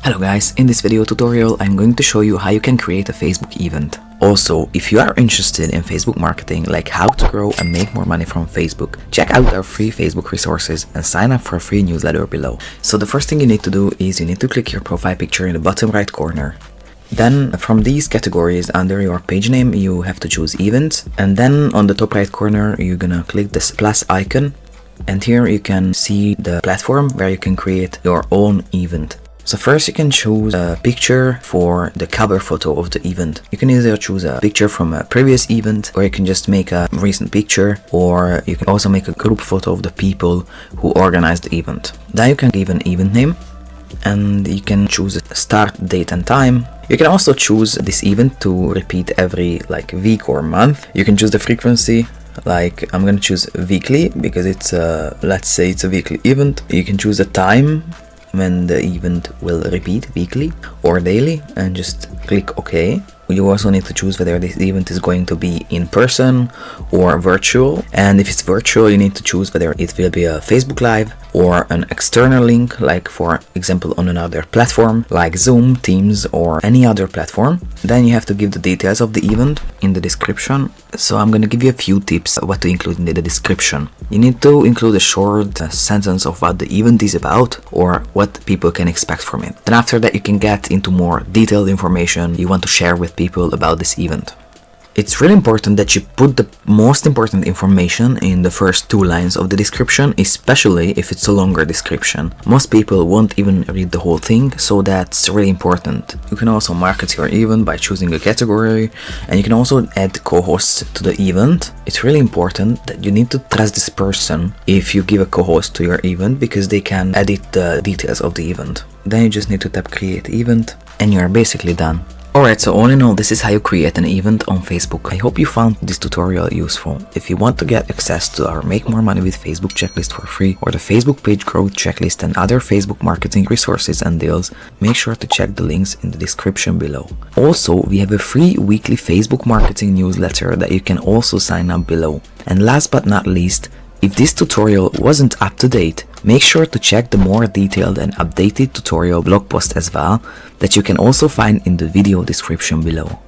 Hello guys, in this video tutorial I'm going to show you how you can create a Facebook event. Also, if you are interested in Facebook marketing, like how to grow and make more money from Facebook, check out our free Facebook resources and sign up for a free newsletter below. So the first thing you need to do is you need to click your profile picture in the bottom right corner. Then from these categories under your page name you have to choose events, and then on the top right corner you're gonna click this plus icon, and here you can see the platform where you can create your own event. So first you can choose a picture for the cover photo of the event. You can either choose a picture from a previous event, or you can just make a recent picture, or you can also make a group photo of the people who organized the event. Then you can give an event name, and you can choose a start date and time. You can also choose this event to repeat every week or month. You can choose the frequency, like I'm gonna choose weekly because it's let's say it's a weekly event. You can choose a time when the event will repeat, weekly or daily, and just click OK. You also need to choose whether this event is going to be in person or virtual, and if it's virtual you need to choose whether it will be a Facebook Live or an external link, like for example on another platform like Zoom, Teams or any other platform. Then you have to give the details of the event in the description. So I'm going to give you a few tips what to include in the description. You need to include a short sentence of what the event is about or what people can expect from it. Then after that you can get into more detailed information you want to share with people about this event. It's really important that you put the most important information in the first 2 lines of the description, especially if it's a longer description. Most people won't even read the whole thing, so that's really important. You can also market your event by choosing a category, and you can also add co-hosts to the event. It's really important that you need to trust this person if you give a co-host to your event, because they can edit the details of the event. Then you just need to tap create event and you're basically done. Alright, so all in all, this is how you create an event on Facebook. I hope you found this tutorial useful. If you want to get access to our Make More Money with Facebook checklist for free, or the Facebook page growth checklist and other Facebook marketing resources and deals, make sure to check the links in the description below. Also, we have a free weekly Facebook marketing newsletter that you can also sign up below. And last but not least, if this tutorial wasn't up to date, make sure to check the more detailed and updated tutorial blog post as well, that you can also find in the video description below.